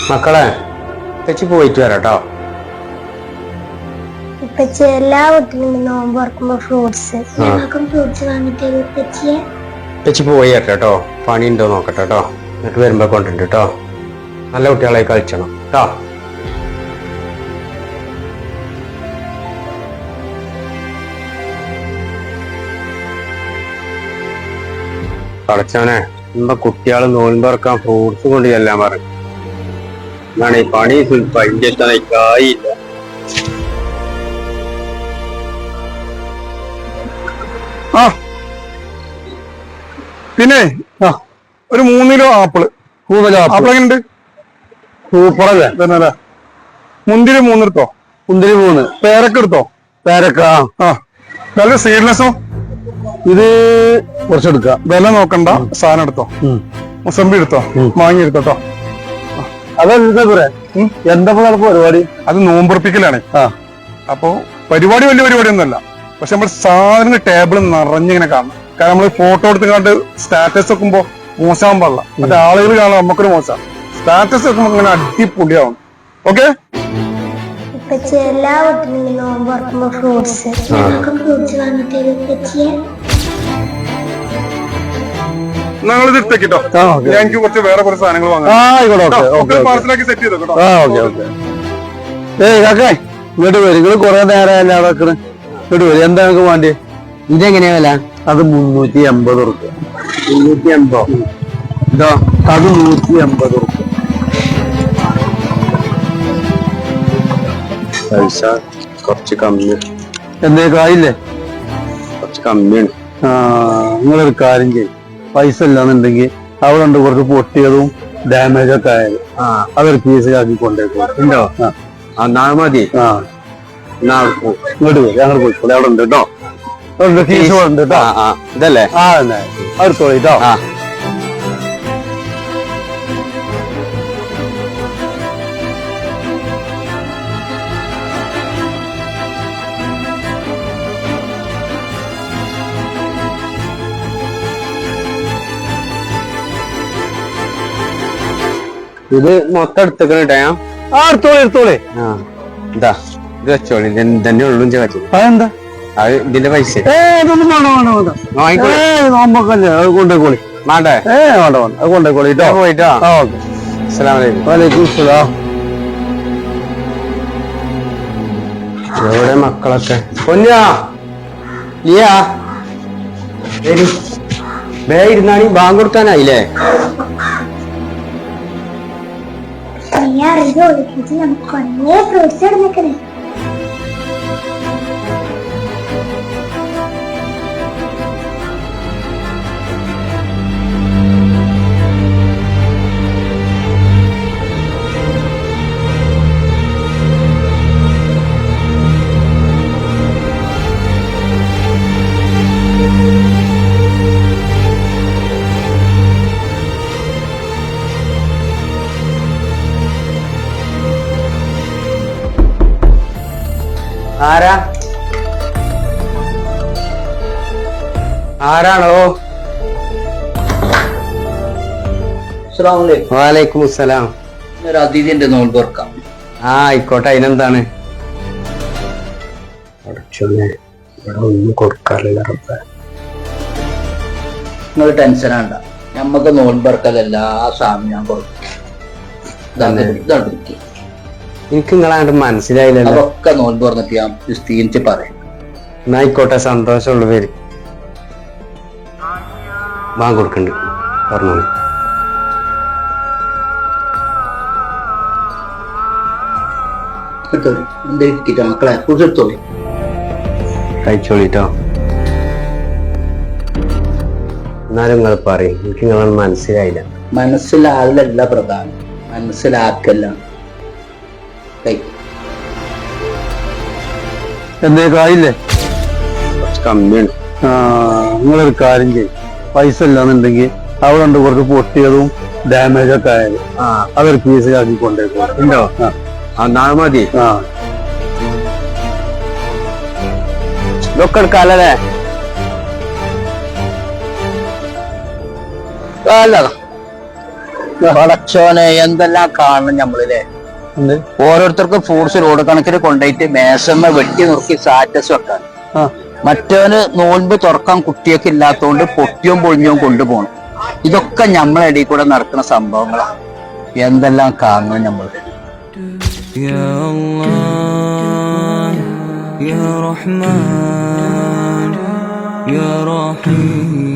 മക്കളെ തെച്ചി പോയിട്ട് വരാട്ടോ. ഇപ്പച്ചി എല്ലാ വീട്ടിലും നോമ്പ് തുറക്കുമ്പോ ഫ്രൂട്ട്സ് ഫ്രൂട്ട്സ് വാങ്ങിട്ട് തെച്ചി പോയി കേട്ടോ. പണി ഉണ്ടോ നോക്കട്ടെ കേട്ടോ. എന്നിട്ട് വരുമ്പോ കൊണ്ടുണ്ട് കേട്ടോ. നല്ല കുട്ടികളായി കളിച്ചണം കേട്ടോ. കളിച്ചവനെ ഇമ്മ കുട്ടികള് നോൻപിറക്കാൻ ഫ്രൂട്ട്സ് കൊണ്ട് ചെല്ലാൻ പറഞ്ഞു. എന്നാണ് ഈ പണി പഞ്ചായില്ല. ആ പിന്നെ ഒരു 3 കിലോ ആപ്പിള്. ആപ്പിൾ എങ്ങനെയുണ്ട്? സൂപ്പറല്ലേ? മുന്തിരി 3 എടുത്തോ. മുന്തിരി 3. പേരക്ക എടുത്തോ. പേരക്ക നല്ല സീഡ്ലെസ്സോ. ഇത് കുറച്ചെടുക്ക. വില നോക്കണ്ട, സാധനം എടുത്തോ. മുസമ്പി എടുത്തോ, മാങ്ങി എടുത്തോട്ടോ. അതെന്താ എന്താ പരിപാടി? അത് നോമ്പുറപ്പിക്കലാണ്. അപ്പൊ പരിപാടി വലിയ പരിപാടി ഒന്നുമല്ല. പക്ഷെ നമ്മൾ സാധനം ടേബിൾ നിറഞ്ഞിങ്ങനെ കാണണം. കാരണം നമ്മള് ഫോട്ടോ എടുത്തുകൊണ്ട് സ്റ്റാറ്റസ് വെക്കുമ്പോ മോശമാകാൻ പാടില്ല. മറ്റേ ആളുകൾ കാണാൻ നമുക്കൊരു മോശം. സ്റ്റാറ്റസ് വെക്കുമ്പോ ഇങ്ങനെ അടിപൊളിയാവും. ഓക്കെ? എല്ലാ വീട്ടിലും നോമ്പ് തുറക്കുമ്പോ ഫ്രൂട്ട്സ് വാങ്ങിട്ട് ഞങ്ങളിത് എടുത്തേക്കിട്ടോ. ഞാൻ എനിക്ക് കുറച്ച് വേറെ കുറച്ച് സാധനങ്ങൾ വാങ്ങാം. പാർസലാക്കി സെറ്റ് ചെയ്തോ കേട്ടോ. ഇങ്ങോട്ട് വരും. നിങ്ങൾ കുറെ നേരം അവിടെ വെക്കണേ. ഇങ്ങോട്ട് വരും. എന്താ നിങ്ങൾക്ക് വേണ്ടി? ഇതെങ്ങനെയാ വില? അത് 380 റുപ്യ. 380. ഇതോ അത് 180 റുപ്യ. പൈസ കുറച്ച് കമ്മി. എന്തേലും ആയില്ലേ? കുറച്ച് കമ്മിയാണ്. നിങ്ങളൊരു കാര്യം ചെയ്യും. പൈസ ഇല്ലാന്നുണ്ടെങ്കിൽ അവിടെ ഉണ്ട് കുറച്ച് പൊട്ടിയതും ഡാമേജ് ഒക്കെ ആയാലും അതൊരു പീസിലാക്കി കൊണ്ടേക്കും. ഉണ്ടോ? നാളെ മതി. ഇങ്ങോട്ട് വരും. ഞങ്ങൾ പോയിക്കോളെ. അവിടെ ഉണ്ട് കേട്ടോ. ഫീസ് ഉണ്ട് കേട്ടോ. ഇതല്ലേ? അടുത്തോളി കേട്ടോ. ഇത് മൊത്തം എടുത്തേക്കണേ. എടുത്തോളി. ഇതാ ഇത് വെച്ചോളി. തന്നെ ഉള്ളു വെച്ചു. അതെന്താ? അത് ഇതിന്റെ പൈസ നോമ്പൊക്കല്ലേ. അത് കൊണ്ടേക്കോളി. വേണ്ടേ? വേണ്ട അത് കൊണ്ടേക്കോളി കേട്ടോ. പോയിട്ടോ. വലൈക്കും സലാം. എവിടെ മക്കളൊക്കെ? പൊന്നാ ലിയാ ബേ ഇരുന്നാണി. ബാങ്ക് കൊടുക്കാനായില്ലേ? നമുക്ക് കുറേ ഫ്രൂട്ട്സ് ഇടുന്നേക്കണേ. ആരാണോ? വാലൈക്കും അസ്സലാം. അതിഥിന്റെ നോമ്പ് തുറക്കാം. ആയിക്കോട്ടെ. അതിനെന്താണ്? ഇവിടെ ഒന്നും കൊടുക്കാറില്ല. നിങ്ങൾ ടെൻഷൻ ആണ്ട. നമ്മക്ക് നോമ്പ് തുറക്കൽ എല്ലാ സാധനം ഞാൻ കൊടുക്കും. എനിക്ക് നിങ്ങളാണ്ട് മനസ്സിലായില്ലല്ലോ. അതൊക്കെ നോമ്പ് തുറന്നിട്ട് ഞാൻ വിസ്തീരിച്ച് പറയാം. എന്നായിക്കോട്ടെ. സന്തോഷമുള്ള പേര് ബാങ്ക് കൊടുക്കണ്ട്. പറഞ്ഞോളൂ. മക്കളെ കുറിച്ചെടുത്തോളി. കഴിച്ചോളിട്ടോ. എന്നാലും നിങ്ങൾ പറയും. എനിക്ക് നിങ്ങളത് മനസ്സിലായില്ല. മനസ്സിലാകലല്ല പ്രധാനം, മനസ്സിലാക്കല്ല. എന്തേലും ആയില്ലേ? കുറച്ച് കമ്മിയാണ്. നിങ്ങളൊരു കാര്യം ചെയ്യും. പൈസ ഇല്ലാന്നുണ്ടെങ്കിൽ അവിടെ ഉണ്ട് കുറച്ച് പൊട്ടിയതും ഡാമേജ് ഒക്കെ ആയാലും അതൊരു പീസിലാക്കി കൊണ്ടേക്കും. ഉണ്ടോ? നാളെ മതി. ഇതൊക്കെ എടുക്കാല്ലേ? പടച്ചോനെ എന്തെല്ലാം കാണണം നമ്മളില്ലേ. ഓരോരുത്തർക്കും ഫ്രൂട്ട്സ് ലോഡ് കണക്കിന് കൊണ്ടുപോയിട്ട് മേശമ്മ വെട്ടി നുറുക്കി സ്റ്റാറ്റസ് വെക്കാൻ. മറ്റവന് നോൻപ് തുറക്കാൻ കുട്ടിയൊക്കെ ഇല്ലാത്തതുകൊണ്ട് പൊട്ടിയും പൊളിഞ്ഞും കൊണ്ടുപോകണം. ഇതൊക്കെ നമ്മളെ ഇടയിൽ കൂടെ നടക്കുന്ന സംഭവങ്ങളാണ്. എന്തെല്ലാം കാണണം നമ്മള്. يا الله يا رحمن يا رحيم